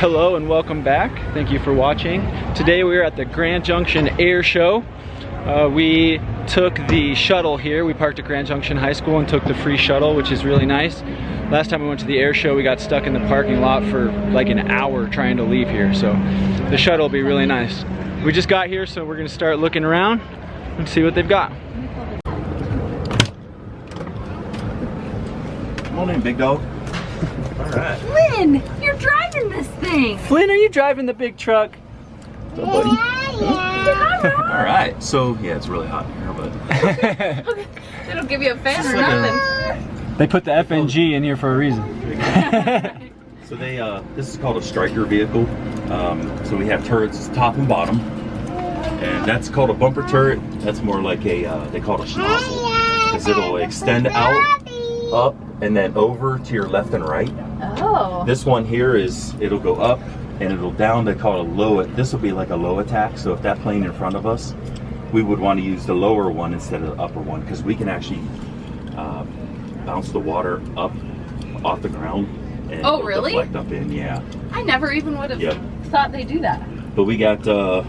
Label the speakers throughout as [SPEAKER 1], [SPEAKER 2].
[SPEAKER 1] Hello and welcome back. Thank you for watching. Today we are at the Grand Junction Airshow. We took the shuttle here. We parked at Grand Junction High School and took the free shuttle, which is really nice. Last time we went to the air show, we got stuck in the parking lot for like an hour trying to leave here. So the shuttle will be really nice. We just got here, so we're gonna start looking around and see what they've got.
[SPEAKER 2] Morning, big dog. All right.
[SPEAKER 3] Flynn, you're driving this thing.
[SPEAKER 1] Flynn, are you driving the big truck?
[SPEAKER 2] What's up, buddy?
[SPEAKER 3] Yeah.
[SPEAKER 2] All right. So yeah, it's really hot in here, but
[SPEAKER 3] It'll give you a fan or
[SPEAKER 2] like
[SPEAKER 3] nothing.
[SPEAKER 1] They put the FNG in here for a reason.
[SPEAKER 2] so this is called a striker vehicle. So we have turrets top and bottom, and that's called a bumper turret. That's more like a they call it a schnozzle, because it'll extend out, up, and then over to your left and right.
[SPEAKER 3] Oh.
[SPEAKER 2] This one here it'll go up and it'll down. They call it a low. This will be like a low attack. So if that plane in front of us, we would want to use the lower one instead of the upper one, because we can actually bounce the water up off the ground and
[SPEAKER 3] really?
[SPEAKER 2] deflect up in. Yeah.
[SPEAKER 3] I never even would have thought they do that.
[SPEAKER 2] But we got the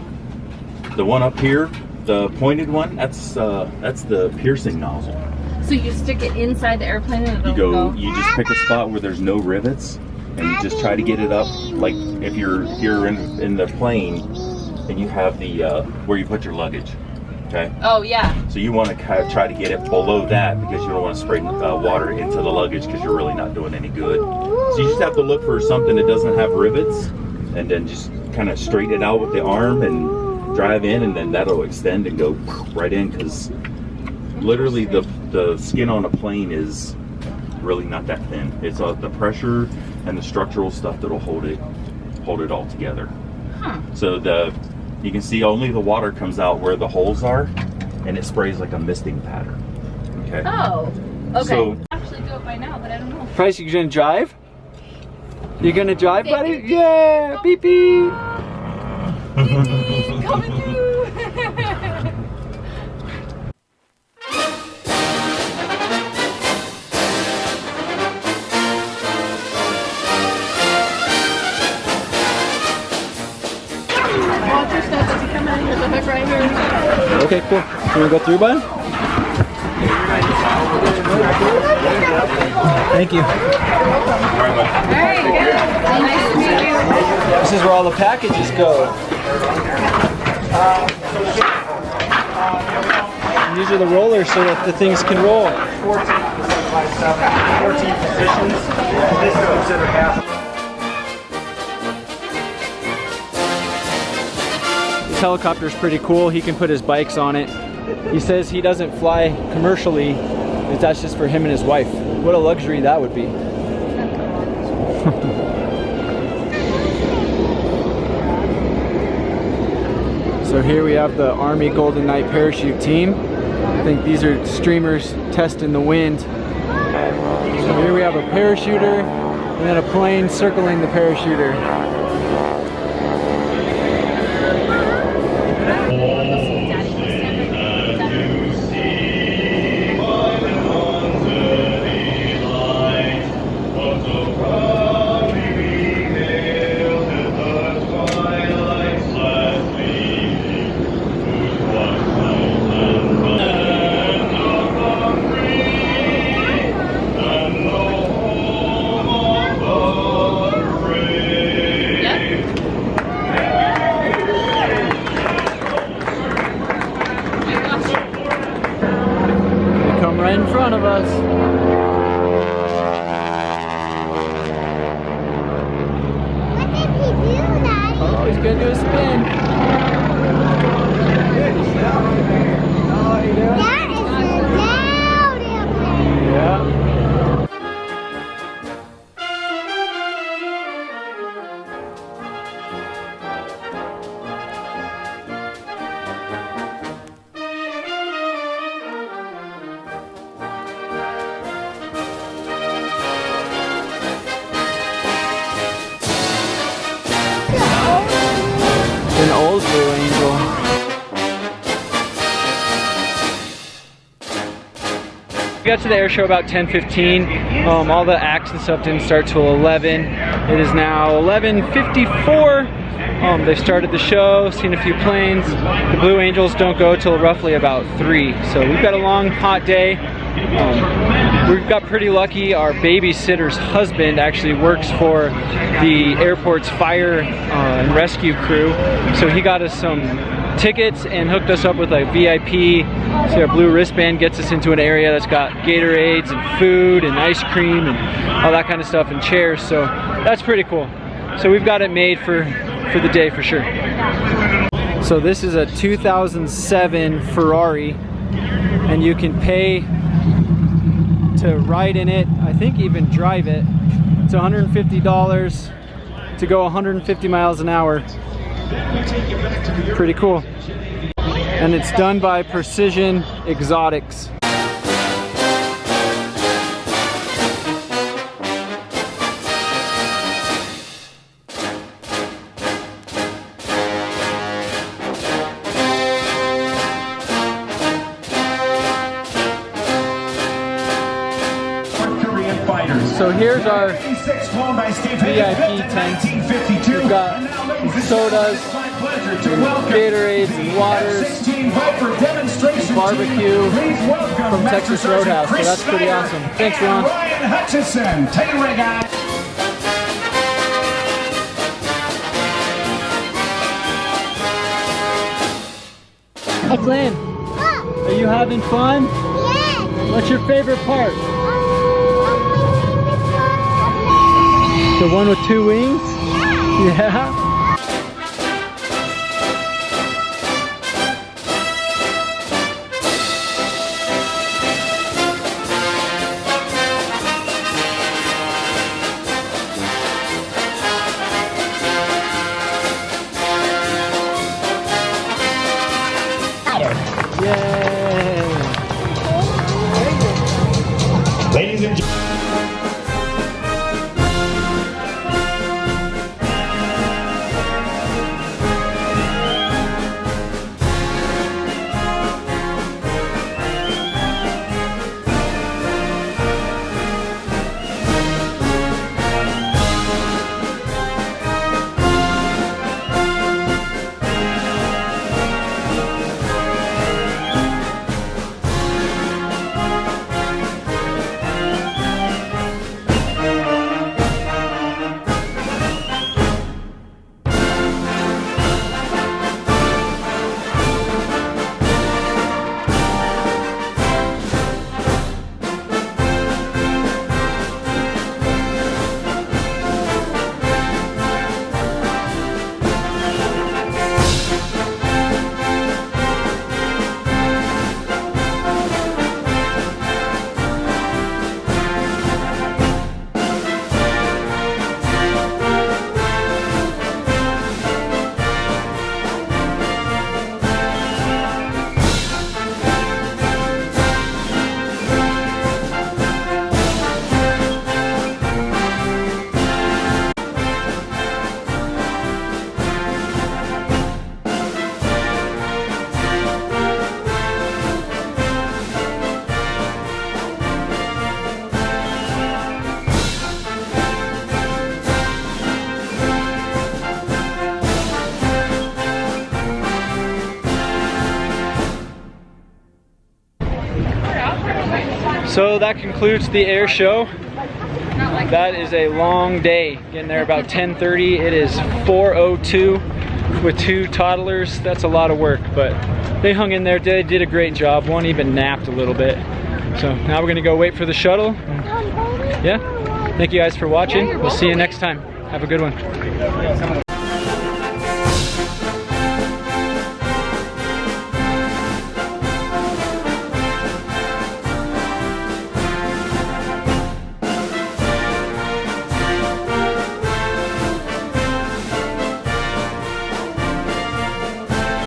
[SPEAKER 2] one up here, the pointed one. That's the piercing nozzle.
[SPEAKER 3] So you stick it inside the airplane and it'll go.
[SPEAKER 2] You just pick a spot where there's no rivets, and you just try to get it up. Like if you're here in the plane, and you have the where you put your luggage. Okay.
[SPEAKER 3] Oh yeah.
[SPEAKER 2] So you want to try to get it below that, because you don't want to spray water into the luggage, because you're really not doing any good. So you just have to look for something that doesn't have rivets, and then just kind of straighten it out with the arm and drive in, and then that'll extend and go right in, because literally the skin on a plane is really not that thin. It's the pressure and the structural stuff that'll hold it all together.
[SPEAKER 3] Huh.
[SPEAKER 2] So you can see only the water comes out where the holes are, and it sprays like a misting pattern. Okay.
[SPEAKER 3] Oh. Okay.
[SPEAKER 2] So,
[SPEAKER 3] I actually do it by now, but I don't know.
[SPEAKER 1] Price, you gonna drive? You gonna drive, buddy?
[SPEAKER 3] Beep,
[SPEAKER 1] Yeah! Beep beep!
[SPEAKER 3] Coming through.
[SPEAKER 1] Okay, cool. You wanna go through, bud? Thank you.
[SPEAKER 3] Very good. Nice to meet you.
[SPEAKER 1] This is where all the packages go. And these are the rollers so that the things can roll.
[SPEAKER 4] 14 positions. This is considered half.
[SPEAKER 1] This helicopter is pretty cool. He can put his bikes on it. He says he doesn't fly commercially. That's just for him and his wife. What a luxury that would be. So here we have the Army Golden Knight parachute team. I think these are streamers testing the wind. So here we have a parachuter and then a plane circling the parachuter. Right in front of us.
[SPEAKER 5] What did he do, Daddy?
[SPEAKER 1] Oh, he's gonna do a spin.
[SPEAKER 5] That is a loud airplane.
[SPEAKER 1] Yeah. An old Blue Angel. We got to the air show about 10:15. All the acts and stuff didn't start till 11. It is now 11:54. They've started the show, seen a few planes. The Blue Angels don't go till roughly about 3. So we've got a long, hot day. We've got pretty lucky. Our babysitter's husband actually works for the airport's fire and rescue crew. So he got us some tickets and hooked us up with a VIP. So our blue wristband gets us into an area that's got gatorades and food and ice cream and all that kind of stuff and chairs. So that's pretty cool. So we've got it made for the day for sure. So this is a 2007 Ferrari, and you can pay to ride in it, I think even drive it. It's $150 to go 150 miles an hour. Pretty cool. And it's done by Precision Exotics. So here's our VIP tent. We've got sodas, gatorades, and waters, and barbecue from Texas Roadhouse. So that's pretty awesome. Thanks, Ron. Hey, Flynn, are you having fun?
[SPEAKER 5] Yes.
[SPEAKER 1] What's your favorite part? The one with 2 wings? Yeah. Yay!
[SPEAKER 4] Ladies and gentlemen.
[SPEAKER 1] So that concludes the air show. That is a long day. Getting there about 10:30. It is 4:02 with 2 toddlers. That's a lot of work, but they hung in there. They did a great job. One even napped a little bit. So now we're gonna go wait for the shuttle. Yeah. Thank you guys for watching. We'll see you next time. Have a good one.